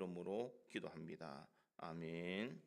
이름으로 기도합니다. 아멘.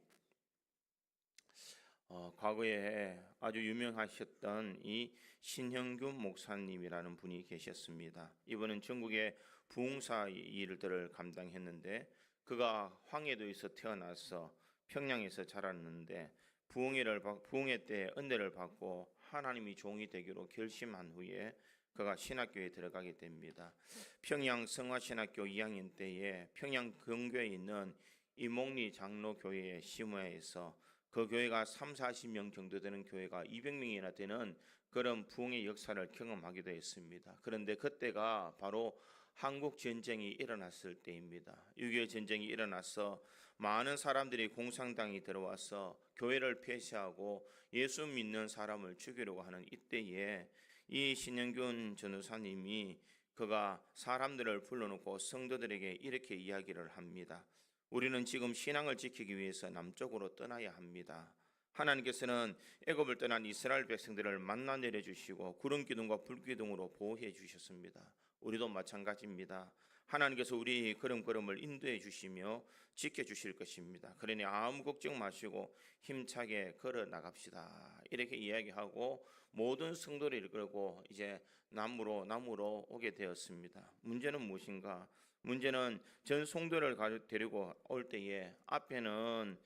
과거에 아주 유명하셨던 이 신형균 목사님이라는 분이 계셨습니다. 이분은 전국의 부흥사 일들을 감당했는데 그가 황해도에서 태어나서 평양에서 자랐는데 부흥회 때 은혜를 받고 하나님이 종이 되기로 결심한 후에 그가 신학교에 들어가게 됩니다. 평양 성화신학교 2학년 때에 평양 근교에 있는 이몽리 장로교회의 심화에서 그 교회가 30-40명 정도 되는 교회가 200명이나 되는 그런 부흥의 역사를 경험하기도 했습니다. 그런데 그때가 바로 한국 전쟁이 일어났을 때입니다. 6.25 전쟁이 일어나서 많은 사람들이 공산당이 들어와서 교회를 폐쇄하고 예수 믿는 사람을 죽이려고 하는 이때에 이 신영균 전도사님이 그가 사람들을 불러놓고 성도들에게 이렇게 이야기를 합니다. 우리는 지금 신앙을 지키기 위해서 남쪽으로 떠나야 합니다. 하나님께서는 애굽을 떠난 이스라엘 백성들을 만나 내려주시고 구름 기둥과 불 기둥으로 보호해 주셨습니다. 우리도 마찬가지입니다. 하나님께서 우리 걸음걸음을 인도해 주시며 지켜주실 것입니다. 그러니 아무 걱정 마시고 힘차게 걸어 나갑시다. 이렇게 이야기하고 모든 성도를 이끌고 이제 남으로 오게 되었습니다. 문제는 무엇인가? 문제는 전 성도를 데리고 올 때에 앞에는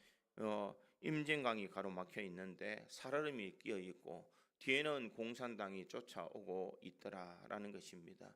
임진강이 가로막혀 있는데 살얼음이 끼어 있고 뒤에는 공산당이 쫓아오고 있더라라는 것입니다.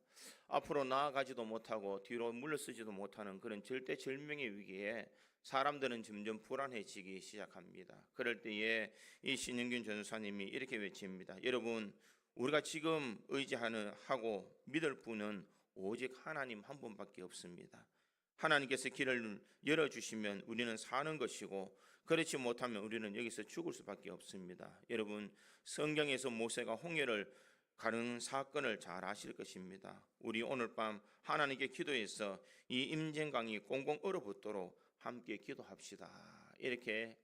앞으로 나아가지도 못하고 뒤로 물러서지도 못하는 그런 절대절명의 위기에 사람들은 점점 불안해지기 시작합니다. 그럴 때에 이 신영균 전도사님이 이렇게 외칩니다. 여러분, 우리가 지금 의지하고 믿을 분은 오직 하나님 한 분밖에 없습니다. 하나님께서 길을 열어주시면 우리는 사는 것이고 그렇지 못하면 우리는 여기서 죽을 수밖에 없습니다. 여러분, 성경에서 모세가 홍해를 가는 사건을 잘 아실 것입니다. 우리 오늘 밤 하나님께 기도해서 이 임진강이 꽁꽁 얼어붙도록 함께 기도합시다. 이렇게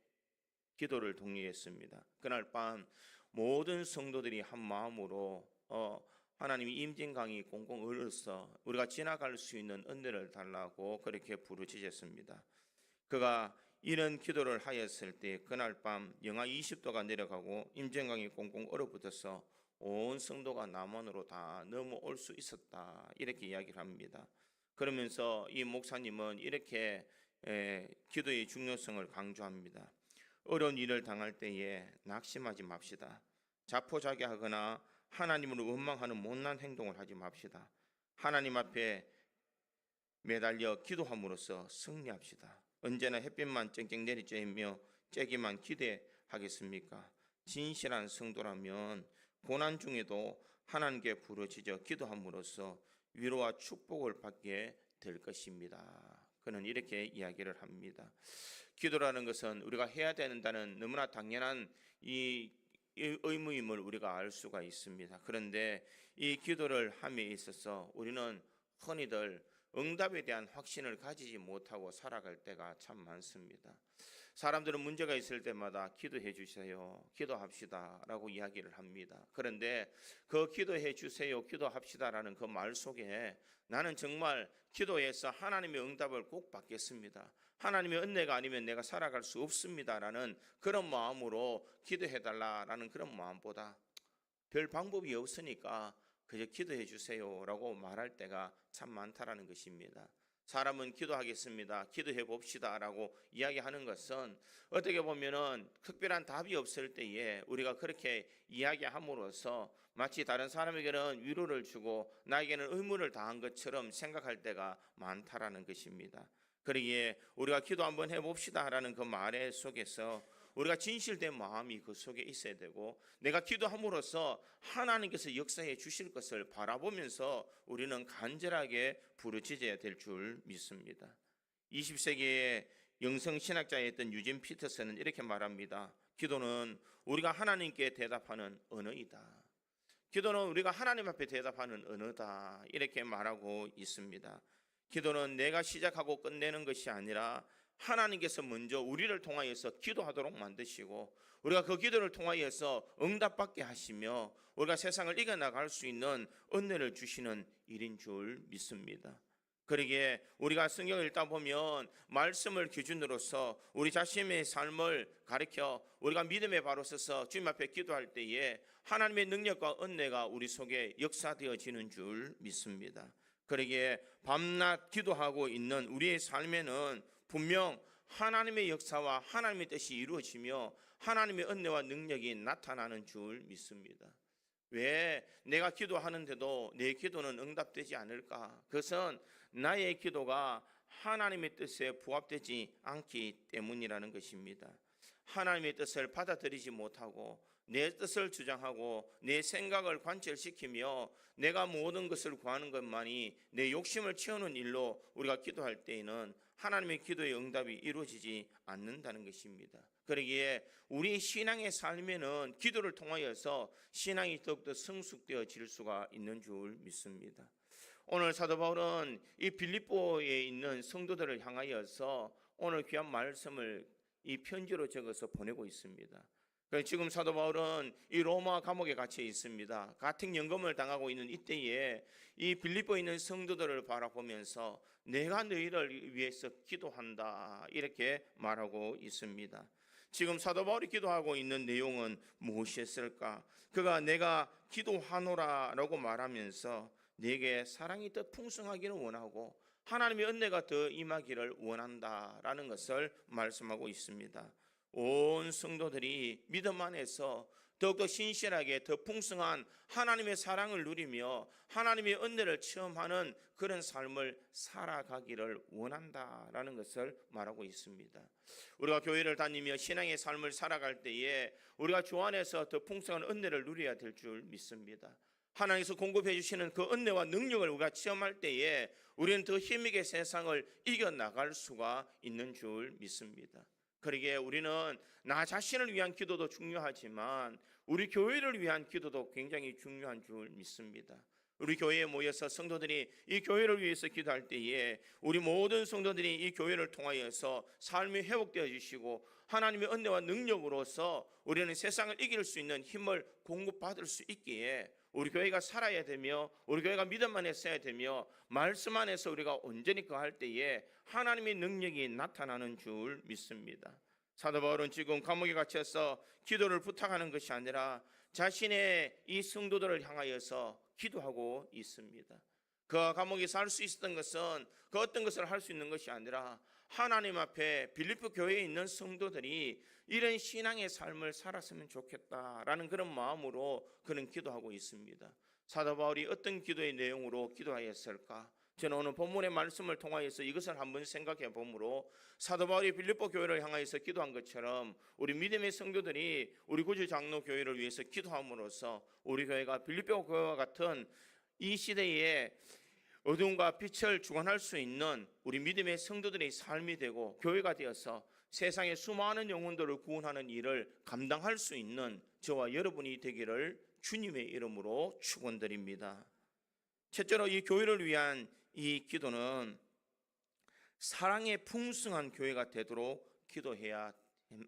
기도를 독려했습니다. 그날 밤 모든 성도들이 한 마음으로 하나님이 임진강이 꽁꽁 얼어서 우리가 지나갈 수 있는 은혜를 달라고 그렇게 부르짖었습니다. 그가 이런 기도를 하였을 때 그날 밤 영하 20도가 내려가고 임진강이 꽁꽁 얼어붙어서 온 성도가 남원으로 다 넘어올 수 있었다. 이렇게 이야기를 합니다. 그러면서 이 목사님은 이렇게 기도의 중요성을 강조합니다. 어려운 일을 당할 때에 낙심하지 맙시다. 자포자기하거나 하나님을 원망하는 못난 행동을 하지 맙시다. 하나님 앞에 매달려 기도함으로써 승리합시다. 언제나 햇빛만 쨍쨍 내리쬐며 쬐기만 기대하겠습니까? 진실한 성도라면 고난 중에도 하나님께 부르짖어 기도함으로써 위로와 축복을 받게 될 것입니다. 그는 이렇게 이야기를 합니다. 기도라는 것은 우리가 해야 된다는 너무나 당연한 이 의무임을 우리가 알 수가 있습니다. 그런데 이 기도를 함에 있어서 우리는 흔히들 응답에 대한 확신을 가지지 못하고 살아갈 때가 참 많습니다. 사람들은 문제가 있을 때마다 기도해 주세요, 기도합시다 라고 이야기를 합니다. 그런데 그 기도해 주세요, 기도합시다라는 그 말 속에 나는 정말 기도해서 하나님의 응답을 꼭 받겠습니다, 하나님의 은혜가 아니면 내가 살아갈 수 없습니다라는 그런 마음으로 기도해 달라라는 그런 마음보다 별 방법이 없으니까 그저 기도해 주세요라고 말할 때가 참 많다라는 것입니다. 사람은 기도하겠습니다, 기도해 봅시다 라고 이야기하는 것은 어떻게 보면은 특별한 답이 없을 때에 우리가 그렇게 이야기함으로써 마치 다른 사람에게는 위로를 주고 나에게는 의무를 다한 것처럼 생각할 때가 많다라는 것입니다. 그러기에 우리가 기도 한번 해봅시다 라는 그 말 속에서 우리가 진실된 마음이 그 속에 있어야 되고 내가 기도함으로써 하나님께서 역사해 주실 것을 바라보면서 우리는 간절하게 부르짖어야 될 줄 믿습니다. 20세기의 영성신학자였던 유진 피터슨은 이렇게 말합니다. 기도는 우리가 하나님께 대답하는 언어이다. 기도는 우리가 하나님 앞에 대답하는 언어다. 이렇게 말하고 있습니다. 기도는 내가 시작하고 끝내는 것이 아니라 하나님께서 먼저 우리를 통하여서 기도하도록 만드시고 우리가 그 기도를 통하여서 응답받게 하시며 우리가 세상을 이겨나갈 수 있는 은혜를 주시는 일인 줄 믿습니다. 그러기에 우리가 성경을 읽다 보면 말씀을 기준으로서 우리 자신의 삶을 가르쳐 우리가 믿음의 바로 서서 주님 앞에 기도할 때에 하나님의 능력과 은혜가 우리 속에 역사되어지는 줄 믿습니다. 그러기에 밤낮 기도하고 있는 우리의 삶에는 분명 하나님의 역사와 하나님의 뜻이 이루어지며 하나님의 은혜와 능력이 나타나는 줄 믿습니다. 왜 내가 기도하는데도 내 기도는 응답되지 않을까? 그것은 나의 기도가 하나님의 뜻에 부합되지 않기 때문이라는 것입니다. 하나님의 뜻을 받아들이지 못하고 내 뜻을 주장하고 내 생각을 관철시키며 내가 모든 것을 구하는 것만이 내 욕심을 채우는 일로 우리가 기도할 때에는 하나님의 기도의 응답이 이루어지지 않는다는 것입니다. 그러기에 우리 신앙의 삶에는 기도를 통하여서 신앙이 더욱더 성숙되어질 수가 있는 줄 믿습니다. 오늘 사도 바울은 이 빌립보에 있는 성도들을 향하여서 오늘 귀한 말씀을 이 편지로 적어서 보내고 있습니다. 지금 사도 바울은 이 로마 감옥에 갇혀 있습니다. 같은 연금을 당하고 있는 이때에 이 빌립보에 있는 성도들을 바라보면서 내가 너희를 위해서 기도한다 이렇게 말하고 있습니다. 지금 사도 바울이 기도하고 있는 내용은 무엇이었을까? 그가 내가 기도하노라라고 말하면서 내게 사랑이 더 풍성하기를 원하고 하나님의 은혜가 더 임하기를 원한다라는 것을 말씀하고 있습니다. 온 성도들이 믿음 안에서 더욱더 신실하게 더 풍성한 하나님의 사랑을 누리며 하나님의 은혜를 체험하는 그런 삶을 살아가기를 원한다라는 것을 말하고 있습니다. 우리가 교회를 다니며 신앙의 삶을 살아갈 때에 우리가 주 안에서 더 풍성한 은혜를 누려야 될 줄 믿습니다. 하나님께서 공급해 주시는 그 은혜와 능력을 우리가 체험할 때에 우리는 더 힘있게 세상을 이겨나갈 수가 있는 줄 믿습니다. 그러기에 우리는 나 자신을 위한 기도도 중요하지만 우리 교회를 위한 기도도 굉장히 중요한 줄 믿습니다. 우리 교회에 모여서 성도들이 이 교회를 위해서 기도할 때에 우리 모든 성도들이 이 교회를 통하여서 삶이 회복되어 주시고 하나님의 은혜와 능력으로서 우리는 세상을 이길 수 있는 힘을 공급받을 수 있기에 우리 교회가 살아야 되며 우리 교회가 믿음 안에 서야 되며 말씀 안에서 우리가 온전히 거할 때에 하나님의 능력이 나타나는 줄 믿습니다. 사도 바울은 지금 감옥에 갇혀서 기도를 부탁하는 것이 아니라 자신의 이 성도들을 향하여서 기도하고 있습니다. 그가 감옥에서 할 수 있었던 것은 그 어떤 것을 할 수 있는 것이 아니라 하나님 앞에 빌립보 교회에 있는 성도들이 이런 신앙의 삶을 살았으면 좋겠다라는 그런 마음으로 그는 기도하고 있습니다. 사도 바울이 어떤 기도의 내용으로 기도하였을까? 저는 오늘 본문의 말씀을 통하여서 이것을 한번 생각해 보므로 사도 바울이 빌립보 교회를 향하여서 기도한 것처럼 우리 믿음의 성도들이 우리 구주 장로 교회를 위해서 기도함으로써 우리 교회가 빌립보 교회와 같은 이 시대에 어두움과 빛을 주관할 수 있는 우리 믿음의 성도들의 삶이 되고 교회가 되어서 세상의 수많은 영혼들을 구원하는 일을 감당할 수 있는 저와 여러분이 되기를 주님의 이름으로 축원드립니다. 첫째로 이 교회를 위한 이 기도는 사랑의 풍성한 교회가 되도록 기도해야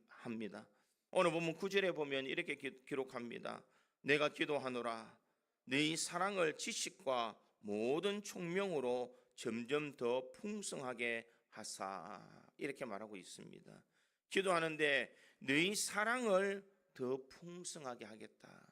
합니다. 오늘 본문 9절에 보면 이렇게 기록합니다. 내가 기도하노라 너희 사랑을 지식과 모든 총명으로 점점 더 풍성하게 하사 이렇게 말하고 있습니다. 기도하는데 너희 사랑을 더 풍성하게 하겠다.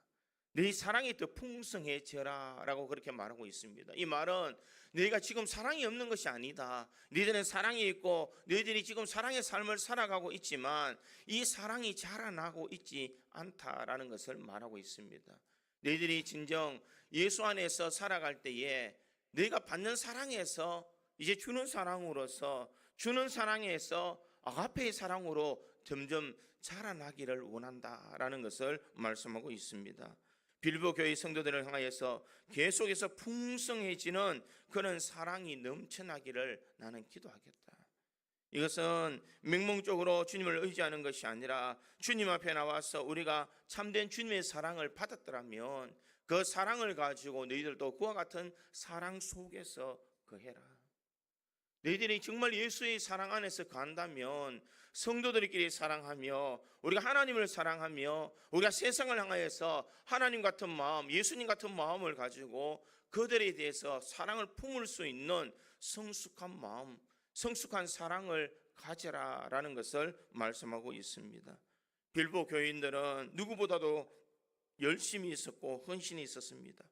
너희 사랑이 더 풍성해져라 라고 그렇게 말하고 있습니다. 이 말은 너희가 지금 사랑이 없는 것이 아니다. 너희들은 사랑이 있고 너희들이 지금 사랑의 삶을 살아가고 있지만 이 사랑이 자라나고 있지 않다라는 것을 말하고 있습니다. 너희들이 진정 예수 안에서 살아갈 때에 너희가 받는 사랑에서 이제 주는 사랑으로서 주는 사랑에서 아가페의 사랑으로 점점 자라나기를 원한다라는 것을 말씀하고 있습니다. 빌립보 교회 성도들을 향하여서 계속해서 풍성해지는 그런 사랑이 넘쳐나기를 나는 기도하겠다. 이것은 맹목적으로 주님을 의지하는 것이 아니라 주님 앞에 나와서 우리가 참된 주님의 사랑을 받았더라면 그 사랑을 가지고 너희들도 그와 같은 사랑 속에서 거해라. 너희들이 정말 예수의 사랑 안에서 간다면 성도들끼리 사랑하며 우리가 하나님을 사랑하며 우리가 세상을 향하여서 하나님 같은 마음, 예수님 같은 마음을 가지고 그들에 대해서 사랑을 품을 수 있는 성숙한 마음, 성숙한 사랑을 가져라라는 것을 말씀하고 있습니다. 빌보 교인들은 누구보다도 열심히 있었고 헌신이 있었습니다.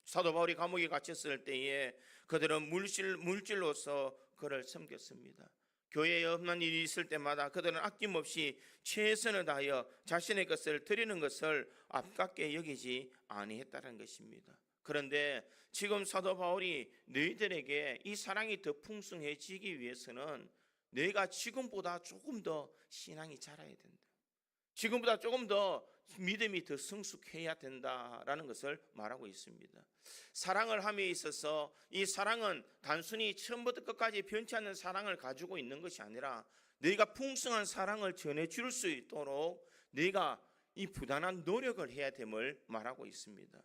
사도 바울이 감옥에 갇혔을 때에 그들은 물질로서 그를 섬겼습니다. 교회에 없는 일이 있을 때마다 그들은 아낌없이 최선을 다하여 자신의 것을 드리는 것을 아깝게 여기지 아니했다는 것입니다. 그런데 지금 사도 바울이 너희들에게 이 사랑이 더 풍성해지기 위해서는 너희가 지금보다 조금 더 신앙이 자라야 된다. 지금보다 조금 더 믿음이 더 성숙해야 된다라는 것을 말하고 있습니다. 사랑을 함에 있어서 이 사랑은 단순히 처음부터 끝까지 변치 않는 사랑을 가지고 있는 것이 아니라 너희가 풍성한 사랑을 전해줄 수 있도록 너희가 이 부단한 노력을 해야 됨을 말하고 있습니다.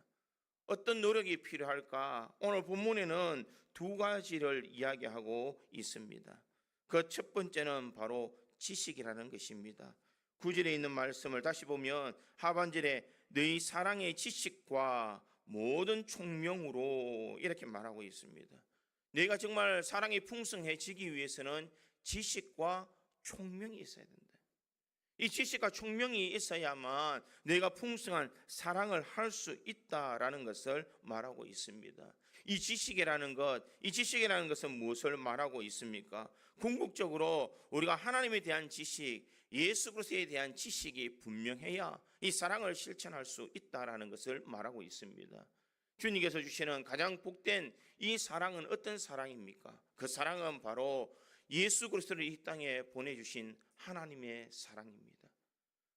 어떤 노력이 필요할까? 오늘 본문에는 두 가지를 이야기하고 있습니다. 그 첫 번째는 바로 지식이라는 것입니다. 9절에 있는 말씀을 다시 보면 하반절에 너희 사랑의 지식과 모든 총명으로 이렇게 말하고 있습니다. 너희가 정말 사랑이 풍성해지기 위해서는 지식과 총명이 있어야 된다. 이 지식과 총명이 있어야만 너희가 풍성한 사랑을 할 수 있다라는 것을 말하고 있습니다. 이 지식이라는 것은 무엇을 말하고 있습니까? 궁극적으로 우리가 하나님에 대한 지식, 예수 그리스도에 대한 지식이 분명해야 이 사랑을 실천할 수 있다라는 것을 말하고 있습니다. 주님께서 주시는 가장 복된 이 사랑은 어떤 사랑입니까? 그 사랑은 바로 예수 그리스도를 이 땅에 보내주신 하나님의 사랑입니다.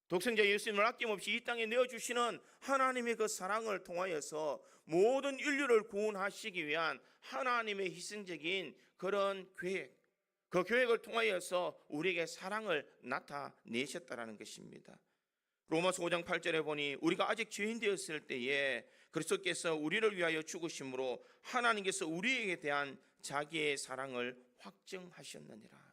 독생자 예수님을 아낌없이 이 땅에 내어주시는 하나님의 그 사랑을 통하여서 모든 인류를 구원하시기 위한 하나님의 희생적인 그런 계획, 그 계획을 통하여서 우리에게 사랑을 나타내셨다는 것입니다. 로마서 5장 8절에 보니 우리가 아직 죄인 되었을 때에 그리스도께서 우리를 위하여 죽으심으로 하나님께서 우리에게 대한 자기의 사랑을 확증하셨느니라.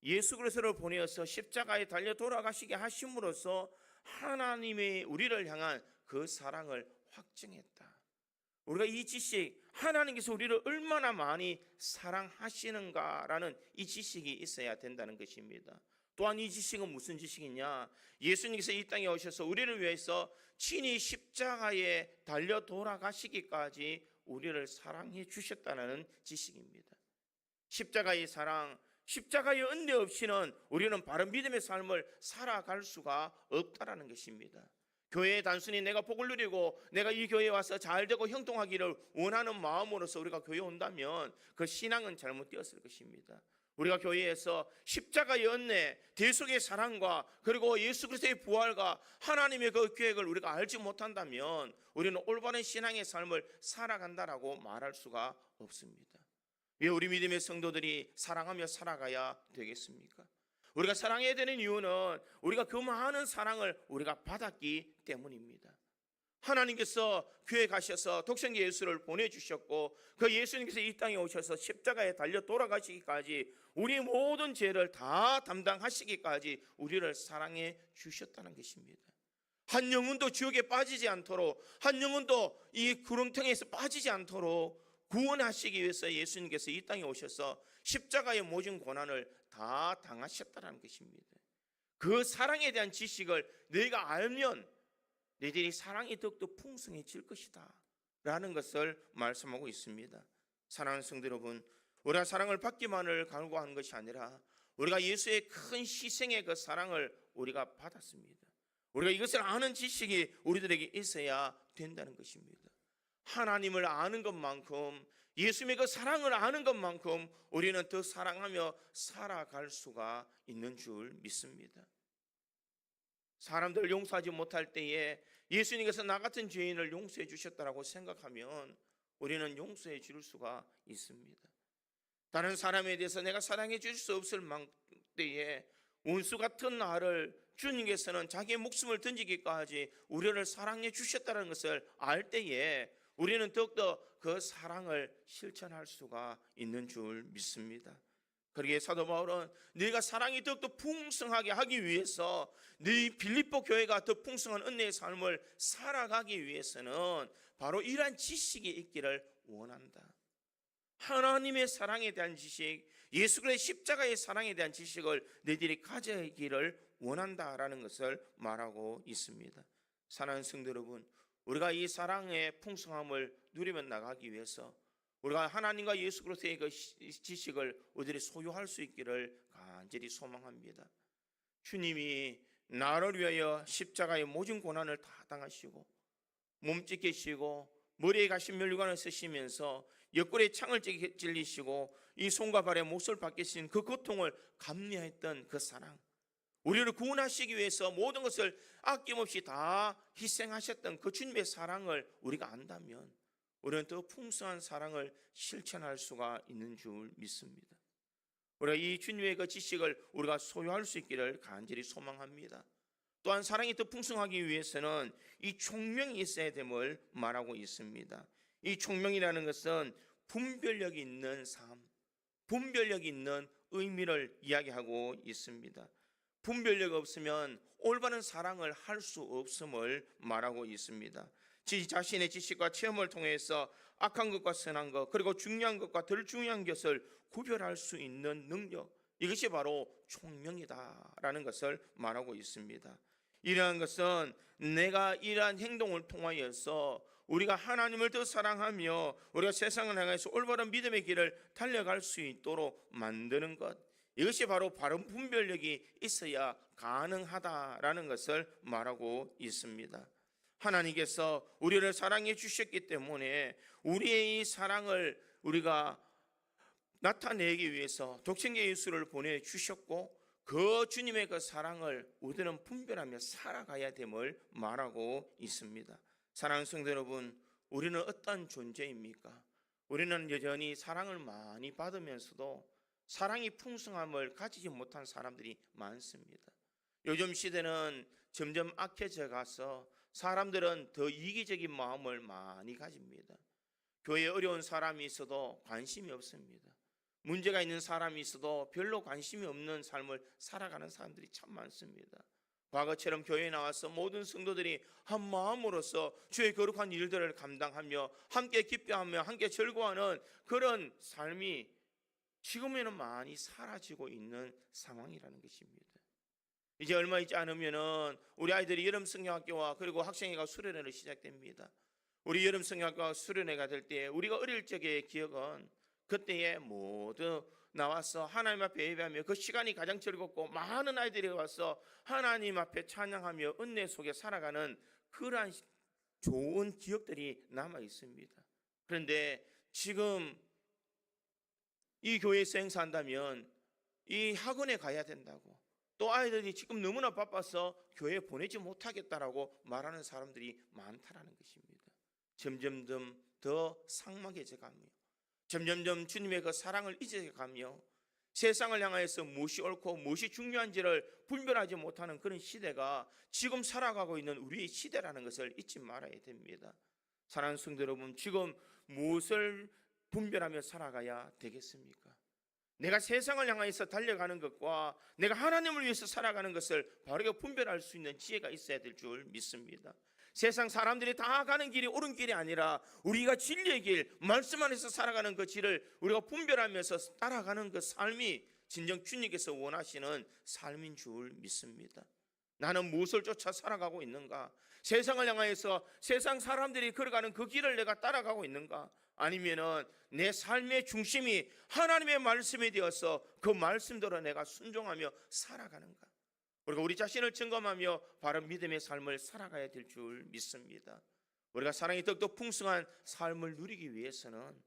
예수 그리스도를 보내어서 십자가에 달려 돌아가시게 하심으로써 하나님의 우리를 향한 그 사랑을 확증했다. 우리가 이 지식, 하나님께서 우리를 얼마나 많이 사랑하시는가라는 이 지식이 있어야 된다는 것입니다. 또한 이 지식은 무슨 지식이냐? 예수님께서 이 땅에 오셔서 우리를 위해서 친히 십자가에 달려 돌아가시기까지 우리를 사랑해 주셨다는 지식입니다. 십자가의 사랑, 십자가의 은혜 없이는 우리는 바른 믿음의 삶을 살아갈 수가 없다라는 것입니다. 교회에 단순히 내가 복을 누리고 내가 이 교회에 와서 잘되고 형통하기를 원하는 마음으로서 우리가 교회에 온다면 그 신앙은 잘못되었을 것입니다. 우리가 교회에서 십자가의 은혜, 대속의 사랑과 그리고 예수 그리스도의 부활과 하나님의 그 계획을 우리가 알지 못한다면 우리는 올바른 신앙의 삶을 살아간다라고 말할 수가 없습니다. 왜 우리 믿음의 성도들이 사랑하며 살아가야 되겠습니까? 우리가 사랑해야 되는 이유는 우리가 그 많은 사랑을 우리가 받았기 때문입니다. 하나님께서 교회에 가셔서 독생자 예수를 보내주셨고 그 예수님께서 이 땅에 오셔서 십자가에 달려 돌아가시기까지 우리 모든 죄를 다 담당하시기까지 우리를 사랑해 주셨다는 것입니다. 한 영혼도 지옥에 빠지지 않도록, 한 영혼도 이 구렁텅이에서 빠지지 않도록 구원하시기 위해서 예수님께서 이 땅에 오셔서 십자가의 모든 고난을 다 당하셨다는 것입니다. 그 사랑에 대한 지식을 너희가 알면 너희들이 사랑이 더욱더 풍성해질 것이다 라는 것을 말씀하고 있습니다. 사랑하는 성도 여러분, 우리가 사랑을 받기만을 간구하는 것이 아니라 우리가 예수의 큰 희생의 그 사랑을 우리가 받았습니다. 우리가 이것을 아는 지식이 우리들에게 있어야 된다는 것입니다. 하나님을 아는 것만큼, 예수님의 그 사랑을 아는 것만큼 우리는 더 사랑하며 살아갈 수가 있는 줄 믿습니다. 사람들을 용서하지 못할 때에 예수님께서 나 같은 죄인을 용서해 주셨다고 생각하면 우리는 용서해 줄 수가 있습니다. 다른 사람에 대해서 내가 사랑해 줄 수 없을 때에 원수 같은 나를 주님께서는 자기의 목숨을 던지기까지 우리를 사랑해 주셨다는 것을 알 때에 우리는 더욱더 그 사랑을 실천할 수가 있는 줄 믿습니다. 그러기에 사도 바울은 너희가 사랑이 더욱더 풍성하게 하기 위해서 너희 빌립보 교회가 더 풍성한 은혜의 삶을 살아가기 위해서는 바로 이러한 지식이 있기를 원한다. 하나님의 사랑에 대한 지식, 예수 그리스도의 십자가의 사랑에 대한 지식을 너희들이 가지기를 원한다라는 것을 말하고 있습니다. 사랑하는 성도 여러분, 우리가 이 사랑의 풍성함을 누리며 나가기 위해서 우리가 하나님과 예수 그리스도의 그 지식을 우리들이 소유할 수 있기를 간절히 소망합니다. 주님이 나를 위하여 십자가의 모든 고난을 다 당하시고 몸찢기시고 머리에 가신 면류관을 쓰시면서 옆구리에 창을 찔리시고 이 손과 발에 못을 박히신 그 고통을 감내했던 그 사랑, 우리를 구원하시기 위해서 모든 것을 아낌없이 다 희생하셨던 그 주님의 사랑을 우리가 안다면 우리는 더 풍성한 사랑을 실천할 수가 있는 줄 믿습니다. 우리가 이 주님의 그 지식을 우리가 소유할 수 있기를 간절히 소망합니다. 또한 사랑이 더 풍성하기 위해서는 이 총명이 있어야 됨을 말하고 있습니다. 이 총명이라는 것은 분별력이 있는 삶, 분별력이 있는 의미를 이야기하고 있습니다. 분별력 없으면 올바른 사랑을 할 수 없음을 말하고 있습니다. 자신의 지식과 체험을 통해서 악한 것과 선한 것, 그리고 중요한 것과 덜 중요한 것을 구별할 수 있는 능력, 이것이 바로 총명이다라는 것을 말하고 있습니다. 이러한 것은 내가 이러한 행동을 통하여서 우리가 하나님을 더 사랑하며 우리가 세상을 향해서 올바른 믿음의 길을 달려갈 수 있도록 만드는 것, 이것이 바로 바른 분별력이 있어야 가능하다라는 것을 말하고 있습니다. 하나님께서 우리를 사랑해 주셨기 때문에 우리의 이 사랑을 우리가 나타내기 위해서 독생자 예수를 보내주셨고 그 주님의 그 사랑을 우리는 분별하며 살아가야 됨을 말하고 있습니다. 사랑하는 성도 여러분, 우리는 어떤 존재입니까? 우리는 여전히 사랑을 많이 받으면서도 사랑이 풍성함을 가지지 못한 사람들이 많습니다. 요즘 시대는 점점 악해져 가서 사람들은 더 이기적인 마음을 많이 가집니다. 교회에 어려운 사람이 있어도 관심이 없습니다. 문제가 있는 사람이 있어도 별로 관심이 없는 삶을 살아가는 사람들이 참 많습니다. 과거처럼 교회에 나와서 모든 성도들이 한 마음으로서 주의 거룩한 일들을 감당하며 함께 기뻐하며 함께 즐거워하는 그런 삶이 지금에는 많이 사라지고 있는 상황이라는 것입니다. 이제 얼마 있지 않으면은 우리 아이들이 여름 성경학교와 그리고 학생회가 수련회를 시작됩니다. 우리 여름 성경학교가 수련회가 될 때 우리가 어릴 적의 기억은 그때에 모두 나와서 하나님 앞에 예배하며 그 시간이 가장 즐겁고 많은 아이들이 와서 하나님 앞에 찬양하며 은혜 속에 살아가는 그러한 좋은 기억들이 남아 있습니다. 그런데 지금 이 교회에서 행사한다면 이 학원에 가야 된다고, 또 아이들이 지금 너무나 바빠서 교회에 보내지 못하겠다라고 말하는 사람들이 많다라는 것입니다. 점점점 더 삭막해져 가며 점점점 주님의 그 사랑을 잊어가며 세상을 향하여서 무엇이 옳고 무엇이 중요한지를 분별하지 못하는 그런 시대가 지금 살아가고 있는 우리의 시대라는 것을 잊지 말아야 됩니다. 사랑하는 성도 여러분, 지금 무엇을 분별하며 살아가야 되겠습니까? 내가 세상을 향해서 달려가는 것과 내가 하나님을 위해서 살아가는 것을 바르게 분별할 수 있는 지혜가 있어야 될 줄 믿습니다. 세상 사람들이 다 가는 길이 옳은 길이 아니라 우리가 진리의 길, 말씀 안에서 살아가는 그 길을 우리가 분별하면서 따라가는 그 삶이 진정 주님께서 원하시는 삶인 줄 믿습니다. 나는 무엇을 쫓아 살아가고 있는가? 세상을 향해서 세상 사람들이 걸어가는 그 길을 내가 따라가고 있는가? 아니면은 내 삶의 중심이 하나님의 말씀이 되어서 그 말씀대로 내가 순종하며 살아가는가? 우리가 우리 자신을 점검하며 바른 믿음의 삶을 살아가야 될 줄 믿습니다. 우리가 사랑이 더욱더 풍성한 삶을 누리기 위해서는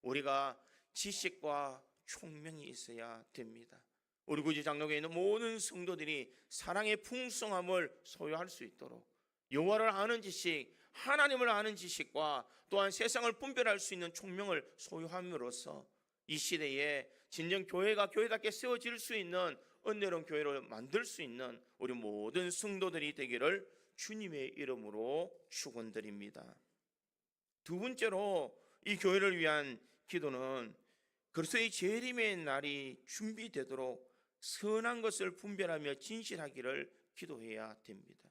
우리가 지식과 총명이 있어야 됩니다. 우리 구지 장로교에 있는 모든 성도들이 사랑의 풍성함을 소유할 수 있도록 여호와를 아는 지식, 하나님을 아는 지식과 또한 세상을 분별할 수 있는 총명을 소유함으로써 이 시대에 진정 교회가 교회답게 세워질 수 있는 은혜로운 교회를 만들 수 있는 우리 모든 성도들이 되기를 주님의 이름으로 축원드립니다. 두 번째로 이 교회를 위한 기도는 그리스도의 재림의 날이 준비되도록 선한 것을 분별하며 진실하기를 기도해야 됩니다.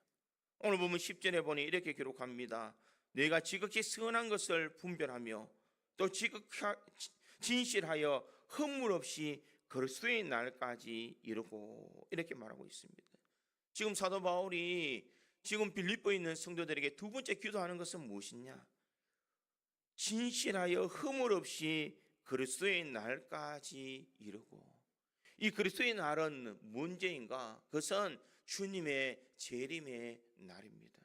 오늘 보면 10절에 보니 이렇게 기록합니다. 너희가 지극히 선한 것을 분별하며 또 진실하여 허물 없이 그리스도의 날까지 이루고, 이렇게 말하고 있습니다. 지금 사도 바울이 지금 빌립보에 있는 성도들에게 두 번째 기도하는 것은 무엇이냐? 진실하여 허물 없이 그리스도의 날까지 이루고. 이 그리스도의 날은 문제인가? 그것은 주님의 재림의 날입니다.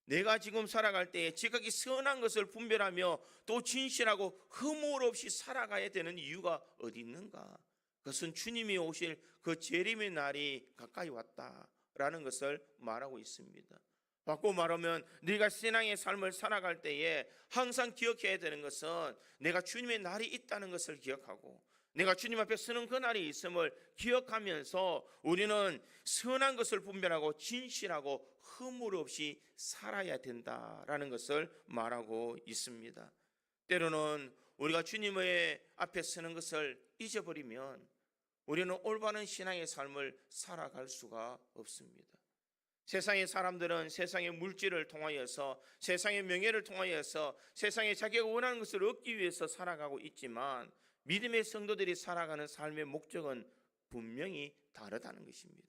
내가 지금 살아갈 때에 지극히 선한 것을 분별하며 또 진실하고 허물 없이 살아가야 되는 이유가 어디 있는가? 그것은 주님이 오실 그 재림의 날이 가까이 왔다라는 것을 말하고 있습니다. 바꿔 말하면 네가 신앙의 삶을 살아갈 때에 항상 기억해야 되는 것은 내가 주님의 날이 있다는 것을 기억하고, 내가 주님 앞에 서는 그 날이 있음을 기억하면서 우리는 선한 것을 분별하고 진실하고 허물 없이 살아야 된다라는 것을 말하고 있습니다. 때로는 우리가 주님의 앞에 서는 것을 잊어버리면 우리는 올바른 신앙의 삶을 살아갈 수가 없습니다. 세상의 사람들은 세상의 물질을 통하여서, 세상의 명예를 통하여서, 세상에 자기가 원하는 것을 얻기 위해서 살아가고 있지만 믿음의 성도들이 살아가는 삶의 목적은 분명히 다르다는 것입니다.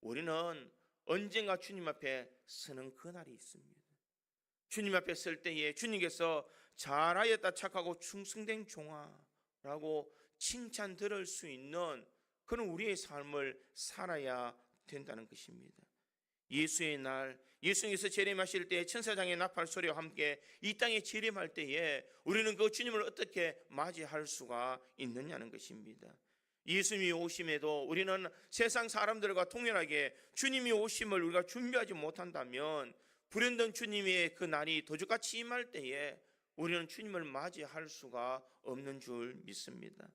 우리는 언젠가 주님 앞에 서는 그날이 있습니다. 주님 앞에 설 때에 주님께서 잘하였다 착하고 충성된 종아라고 칭찬 들을 수 있는 그런 우리의 삶을 살아야 된다는 것입니다. 예수의 날, 예수님께서 재림하실 때 천사장의 나팔 소리와 함께 이 땅에 재림할 때에 우리는 그 주님을 어떻게 맞이할 수가 있느냐는 것입니다. 예수님이 오심에도 우리는 세상 사람들과 동일하게 주님이 오심을 우리가 준비하지 못한다면 불현듯 주님의 그 날이 도적같이 임할 때에 우리는 주님을 맞이할 수가 없는 줄 믿습니다.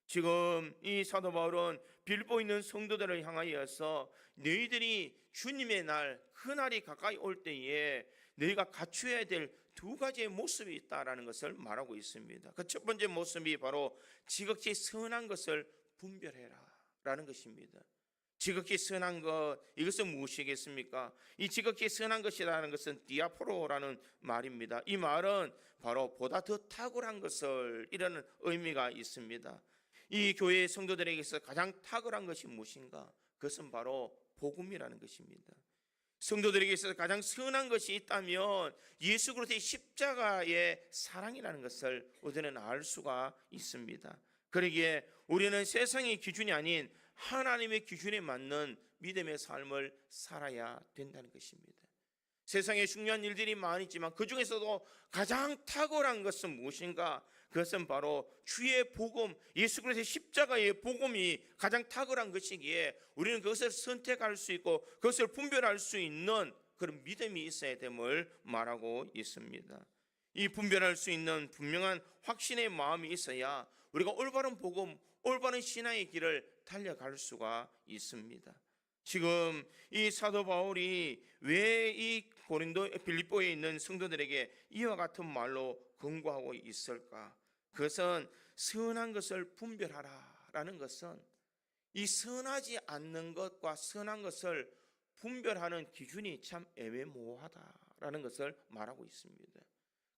지금 이 사도 바울은 빌립보에 있는 성도들을 향하여서 너희들이 주님의 날, 그 날이 가까이 올 때에 너희가 갖춰야 될 두 가지의 모습이 있다라는 것을 말하고 있습니다. 그 첫 번째 모습이 바로 지극히 선한 것을 분별해라 라는 것입니다. 지극히 선한 것, 이것은 무엇이겠습니까? 이 지극히 선한 것이라는 것은 디아포로라는 말입니다. 이 말은 바로 보다 더 탁월한 것을 이라는 의미가 있습니다. 이 교회의 성도들에게서 가장 탁월한 것이 무엇인가? 그것은 바로 복음이라는 것입니다. 성도들에게 있어서 가장 선한 것이 있다면 예수 그리스도의 십자가의 사랑이라는 것을 우리는 알 수가 있습니다. 그러기에 우리는 세상의 기준이 아닌 하나님의 기준에 맞는 믿음의 삶을 살아야 된다는 것입니다. 세상에 중요한 일들이 많이 있지만 그 중에서도 가장 탁월한 것은 무엇인가? 그것은 바로 주의 복음, 예수 그리스도의 십자가의 복음이 가장 탁월한 것이기에 우리는 그것을 선택할 수 있고 그것을 분별할 수 있는 그런 믿음이 있어야 됨을 말하고 있습니다. 이 분별할 수 있는 분명한 확신의 마음이 있어야 우리가 올바른 복음, 올바른 신앙의 길을 달려갈 수가 있습니다. 지금 이 사도 바울이 왜 이 고린도 빌립보에 있는 성도들에게 이와 같은 말로 권고하고 있을까? 그것은 선한 것을 분별하라라는 것은 이 선하지 않는 것과 선한 것을 분별하는 기준이 참 애매모호하다라는 것을 말하고 있습니다.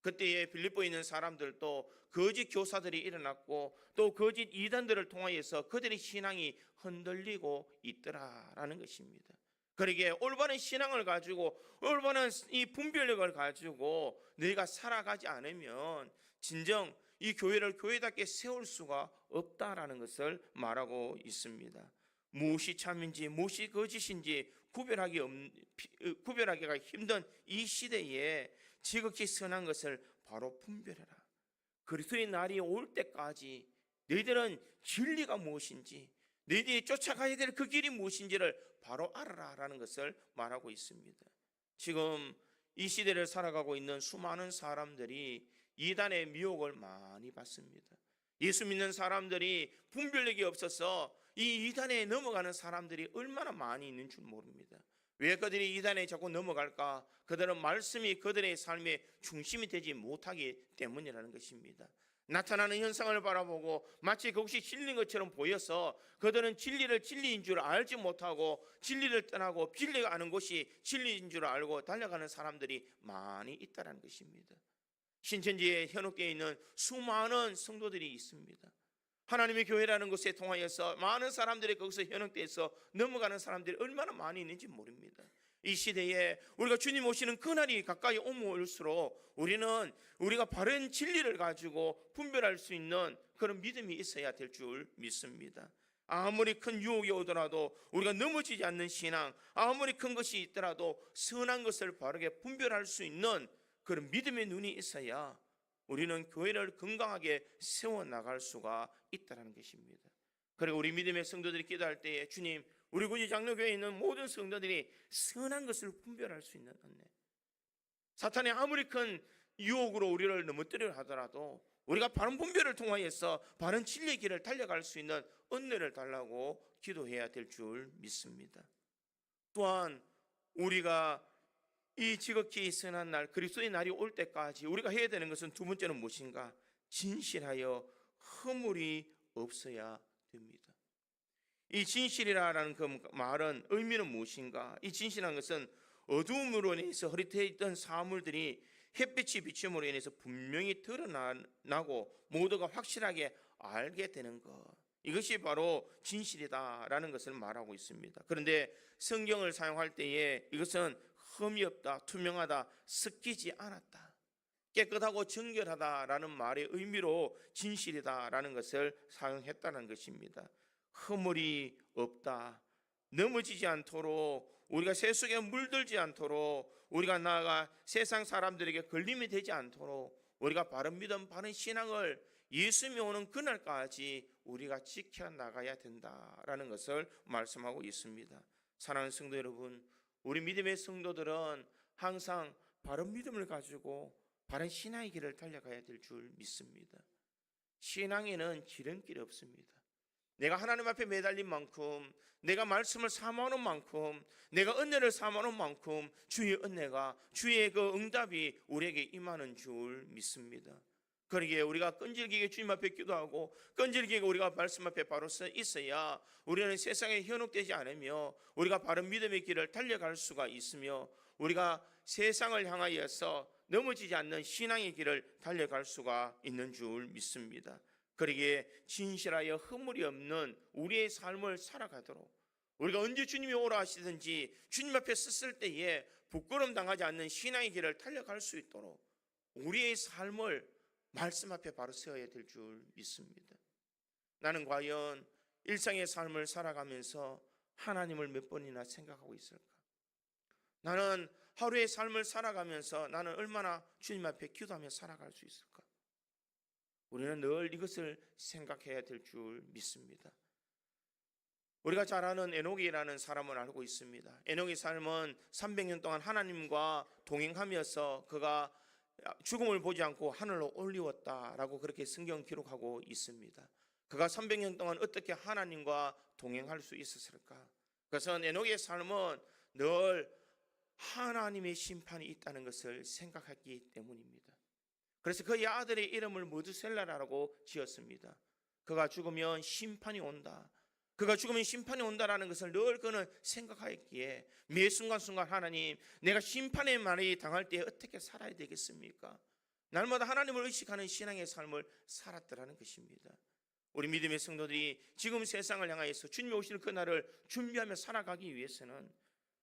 그때에 빌립보에 있는 사람들도 거짓 교사들이 일어났고 또 거짓 이단들을 통하여서 그들의 신앙이 흔들리고 있더라라는 것입니다. 그러기에 올바른 신앙을 가지고 올바른 이 분별력을 가지고 너희가 살아가지 않으면 진정 이 교회를 교회답게 세울 수가 없다라는 것을 말하고 있습니다. 무엇이 참인지 무엇이 거짓인지 구별하기가 힘든 이 시대에 지극히 선한 것을 바로 분별해라. 그리스도의 날이 올 때까지 너희들은 진리가 무엇인지, 너희들이 쫓아가야 될 그 길이 무엇인지를 바로 알아라라는 것을 말하고 있습니다. 지금 이 시대를 살아가고 있는 수많은 사람들이 이단의 미혹을 많이 받습니다. 예수 믿는 사람들이 분별력이 없어서 이 이단에 넘어가는 사람들이 얼마나 많이 있는 줄 모릅니다. 왜 그들이 이단에 자꾸 넘어갈까? 그들은 말씀이 그들의 삶의 중심이 되지 못하기 때문이라는 것입니다. 나타나는 현상을 바라보고 마치 그것이 진리인 것처럼 보여서 그들은 진리를 진리인 줄 알지 못하고 진리를 떠나고 진리가 아는 것이 진리인 줄 알고 달려가는 사람들이 많이 있다는 것입니다. 신천지에 현혹되어 있는 수많은 성도들이 있습니다. 하나님의 교회라는 곳에 통하여서 많은 사람들이 거기서 현혹돼서 넘어가는 사람들이 얼마나 많이 있는지 모릅니다. 이 시대에 우리가 주님 오시는 그날이 가까이 오면 올수록 우리는 우리가 바른 진리를 가지고 분별할 수 있는 그런 믿음이 있어야 될 줄 믿습니다. 아무리 큰 유혹이 오더라도 우리가 넘어지지 않는 신앙, 아무리 큰 것이 있더라도 선한 것을 바르게 분별할 수 있는 그런 믿음의 눈이 있어야 우리는 교회를 건강하게 세워나갈 수가 있다는 것입니다. 그리고 우리 믿음의 성도들이 기도할 때에 주님, 우리 구지 장로교회에 있는 모든 성도들이 선한 것을 분별할 수 있는 은혜, 사탄이 아무리 큰 유혹으로 우리를 넘어뜨리려 하더라도 우리가 바른 분별을 통하여서 바른 진리의 길을 달려갈 수 있는 은혜를 달라고 기도해야 될 줄 믿습니다. 또한 우리가 이 지극히 선한 날, 그리스도의 날이 올 때까지 우리가 해야 되는 것은 두 번째는 무엇인가? 진실하여 허물이 없어야 됩니다. 이 진실이라는 그 말은 의미는 무엇인가? 이 진실한 것은 어두움으로 인해서 흐릿해 있던 사물들이 햇빛이 비춤으로 인해서 분명히 드러나고 모두가 확실하게 알게 되는 것, 이것이 바로 진실이다라는 것을 말하고 있습니다. 그런데 성경을 사용할 때에 이것은 흠이 없다, 투명하다, 섞이지 않았다, 깨끗하고 정결하다라는 말의 의미로 진실이다라는 것을 사용했다는 것입니다. 허물이 없다, 넘어지지 않도록, 우리가 새 속에 물들지 않도록, 우리가 나아가 세상 사람들에게 걸림이 되지 않도록 우리가 바른 믿음, 바른 신앙을 예수님이 오는 그날까지 우리가 지켜나가야 된다라는 것을 말씀하고 있습니다. 사랑하는 성도 여러분, 우리 믿음의 성도들은 항상 바른 믿음을 가지고 바른 신앙의 길을 달려가야 될 줄 믿습니다. 신앙에는 지름길이 없습니다. 내가 하나님 앞에 매달린 만큼, 내가 말씀을 사모하는 만큼, 내가 은혜를 사모하는 만큼 주의 은혜가, 주의 그 응답이 우리에게 임하는 줄 믿습니다. 그러기에 우리가 끈질기게 주님 앞에 기도하고 끈질기게 우리가 말씀 앞에 바로 서 있어야 우리는 세상에 현혹되지 않으며 우리가 바른 믿음의 길을 달려갈 수가 있으며 우리가 세상을 향하여서 넘어지지 않는 신앙의 길을 달려갈 수가 있는 줄 믿습니다. 그러기에 진실하여 허물이 없는 우리의 삶을 살아가도록, 우리가 언제 주님이 오라 하시든지 주님 앞에 섰을 때에 부끄럼 당하지 않는 신앙의 길을 달려갈 수 있도록 우리의 삶을 말씀 앞에 바로 세워야 될 줄 믿습니다. 나는 과연 일상의 삶을 살아가면서 하나님을 몇 번이나 생각하고 있을까? 나는 하루의 삶을 살아가면서 나는 얼마나 주님 앞에 기도하며 살아갈 수 있을까? 우리는 늘 이것을 생각해야 될 줄 믿습니다. 우리가 잘 아는 에녹이라는 사람을 알고 있습니다. 에녹의 삶은 300년 동안 하나님과 동행하면서 그가 죽음을 보지 않고 하늘로 올리웠다라고 그렇게 성경 기록하고 있습니다. 그가 300년 동안 어떻게 하나님과 동행할 수 있었을까? 그것은 에녹의 삶은 늘 하나님의 심판이 있다는 것을 생각했기 때문입니다. 그래서 그의 아들의 이름을 무드셀라라고 지었습니다. 그가 죽으면 심판이 온다, 그가 죽으면 심판이 온다라는 것을 늘 그는 생각하였기에 매 순간순간 하나님, 내가 심판의 말이 당할 때 어떻게 살아야 되겠습니까? 날마다 하나님을 의식하는 신앙의 삶을 살았더라는 것입니다. 우리 믿음의 성도들이 지금 세상을 향하여서 주님이 오시는 그날을 준비하며 살아가기 위해서는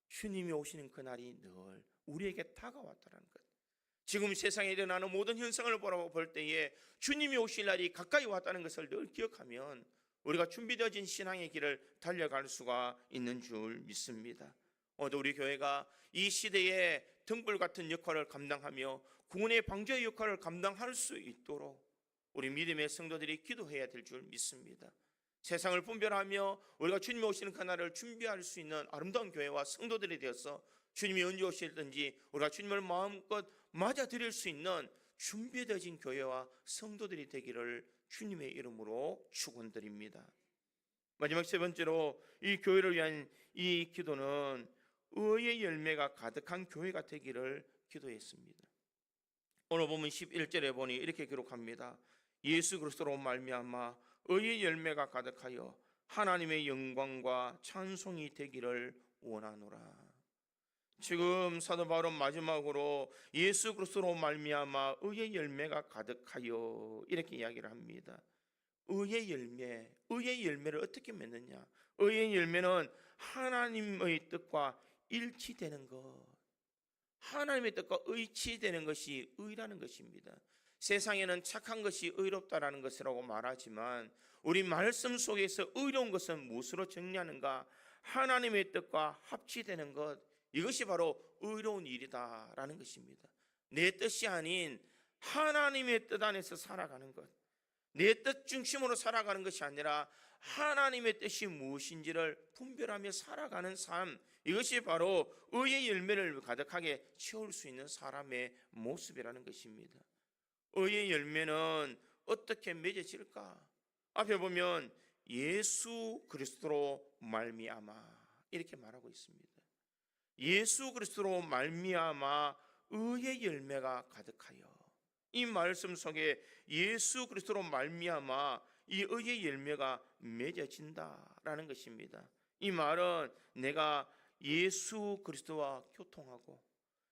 주님이 오시는 그날이 늘 우리에게 다가왔다는 것, 지금 세상에 일어나는 모든 현상을 볼 때에 주님이 오실 날이 가까이 왔다는 것을 늘 기억하면 우리가 준비되어진 신앙의 길을 달려갈 수가 있는 줄 믿습니다. 오늘 우리 교회가 이 시대의 등불 같은 역할을 감당하며 구원의 방주의 역할을 감당할 수 있도록 우리 믿음의 성도들이 기도해야 될 줄 믿습니다. 세상을 분별하며 우리가 주님이 오시는 그날을 준비할 수 있는 아름다운 교회와 성도들이 되어서 주님이 언제 오실든지 우리가 주님을 마음껏 맞아들일 수 있는 준비되어진 교회와 성도들이 되기를 주님의 이름으로 축원드립니다. 마지막 세 번째로 이 교회를 위한 이 기도는 의의 열매가 가득한 교회가 되기를 기도했습니다. 오늘 보면 11절에 보니 이렇게 기록합니다. 예수 그리스도로 말미암아 의의 열매가 가득하여 하나님의 영광과 찬송이 되기를 원하노라. 지금 사도 바울은 마지막으로 예수 그리스도로 말미암아 의의 열매가 가득하여 이렇게 이야기를 합니다. 의의 열매를 어떻게 맺느냐? 의의 열매는 하나님의 뜻과 일치되는 것, 하나님의 뜻과 일치되는 것이 의라는 것입니다. 세상에는 착한 것이 의롭다라는 것이라고 말하지만 우리 말씀 속에서 의로운 것은 무엇으로 정리하는가? 하나님의 뜻과 합치되는 것, 이것이 바로 의로운 일이다라는 것입니다. 내 뜻이 아닌 하나님의 뜻 안에서 살아가는 것, 내 뜻 중심으로 살아가는 것이 아니라 하나님의 뜻이 무엇인지를 분별하며 살아가는 삶, 이것이 바로 의의 열매를 가득하게 채울 수 있는 사람의 모습이라는 것입니다. 의의 열매는 어떻게 맺어질까? 앞에 보면 예수 그리스도로 말미암아 이렇게 말하고 있습니다. 예수 그리스도로 말미암아 의의 열매가 가득하여, 이 말씀 속에 예수 그리스도로 말미암아 이 의의 열매가 맺어진다라는 것입니다. 이 말은 내가 예수 그리스도와 교통하고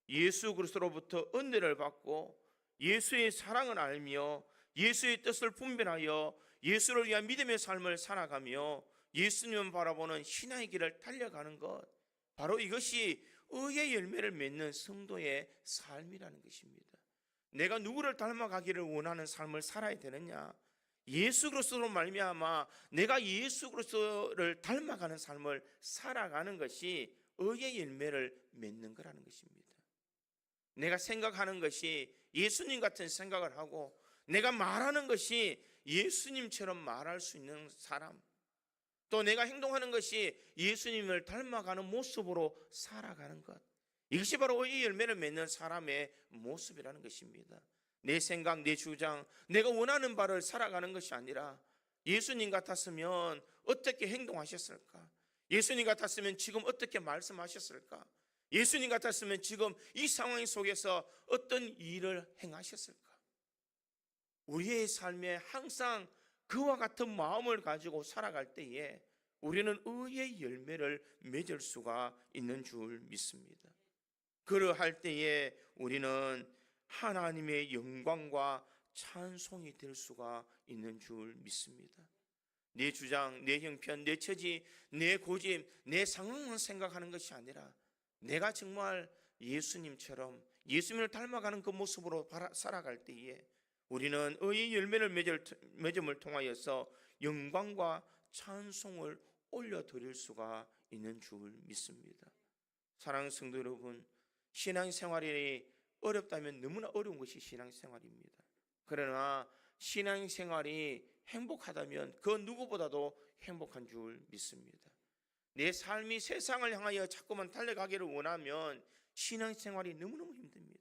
예수 그리스도로부터 은혜를 받고 예수의 사랑을 알며 예수의 뜻을 분별하여 예수를 위한 믿음의 삶을 살아가며 예수님을 바라보는 신앙의 길을 달려가는 것, 바로 이것이 의의 열매를 맺는 성도의 삶이라는 것입니다. 내가 누구를 닮아가기를 원하는 삶을 살아야 되느냐? 예수 그리스도로 말미암아 내가 예수 그리스도를 닮아가는 삶을 살아가는 것이 의의 열매를 맺는 거라는 것입니다. 내가 생각하는 것이 예수님 같은 생각을 하고 내가 말하는 것이 예수님처럼 말할 수 있는 사람, 또 내가 행동하는 것이 예수님을 닮아가는 모습으로 살아가는 것, 이것이 바로 의의 열매를 맺는 사람의 모습이라는 것입니다. 내 생각, 내 주장, 내가 원하는 바를 살아가는 것이 아니라 예수님 같았으면 어떻게 행동하셨을까? 예수님 같았으면 지금 어떻게 말씀하셨을까? 예수님 같았으면 지금 이 상황 속에서 어떤 일을 행하셨을까? 우리의 삶에 항상 그와 같은 마음을 가지고 살아갈 때에 우리는 의의 열매를 맺을 수가 있는 줄 믿습니다. 그러할 때에 우리는 하나님의 영광과 찬송이 될 수가 있는 줄 믿습니다. 내 주장, 내 형편, 내 처지, 내 고집, 내 상황만 생각하는 것이 아니라 내가 정말 예수님처럼 예수님을 닮아가는 그 모습으로 살아갈 때에 우리는 의의 열매를 맺음을 통하여서 영광과 찬송을 올려드릴 수가 있는 줄 믿습니다. 사랑하는 성도 여러분, 신앙생활이 어렵다면 너무나 어려운 것이 신앙생활입니다. 그러나 신앙생활이 행복하다면 그 누구보다도 행복한 줄 믿습니다. 내 삶이 세상을 향하여 자꾸만 달려가기를 원하면 신앙생활이 너무너무 힘듭니다.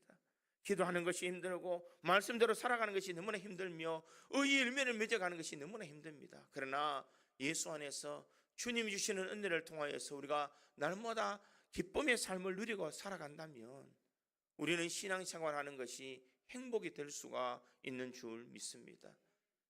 기도하는 것이 힘들고 말씀대로 살아가는 것이 너무나 힘들며 의의 열매를 맺어가는 것이 너무나 힘듭니다. 그러나 예수 안에서 주님이 주시는 은혜를 통하여서 우리가 날마다 기쁨의 삶을 누리고 살아간다면 우리는 신앙생활하는 것이 행복이 될 수가 있는 줄 믿습니다.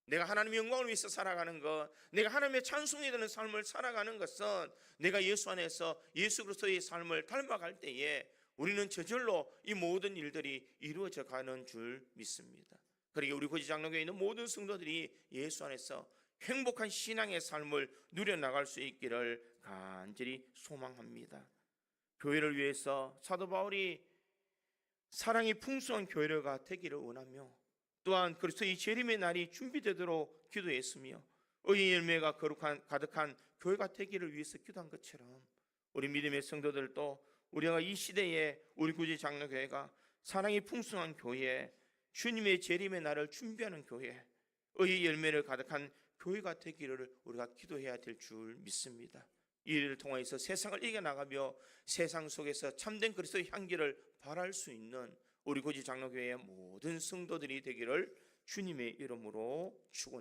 내가 하나님의 영광을 위해서 살아가는 것, 내가 하나님의 찬송이 되는 삶을 살아가는 것은 내가 예수 안에서 예수 그리스도의 삶을 닮아갈 때에 우리는 저절로 이 모든 일들이 이루어져 가는 줄 믿습니다. 그러기에 우리 고지 장로교에 있는 모든 성도들이 예수 안에서 행복한 신앙의 삶을 누려나갈 수 있기를 간절히 소망합니다. 교회를 위해서 사도 바울이 사랑이 풍성한 교회가 되기를 원하며 또한 그리스도의 재림의 날이 준비되도록 기도했으며 의의 열매가 가득한 교회가 되기를 위해서 기도한 것처럼 우리 믿음의 성도들도 우리가 이 시대에 우리 구지 장로교회가 사랑이 풍성한 교회, 주님의 재림의 날을 준비하는 교회, 의의 열매를 가득한 교회가 되기를 우리가 기도해야 될 줄 믿습니다. 이 일을 통해서 세상을 이겨나가며 세상 속에서 참된 그리스도의 향기를 발할 수 있는 우리 고지 장로교회의 모든 성도들이 되기를 주님의 이름으로 축원합니다.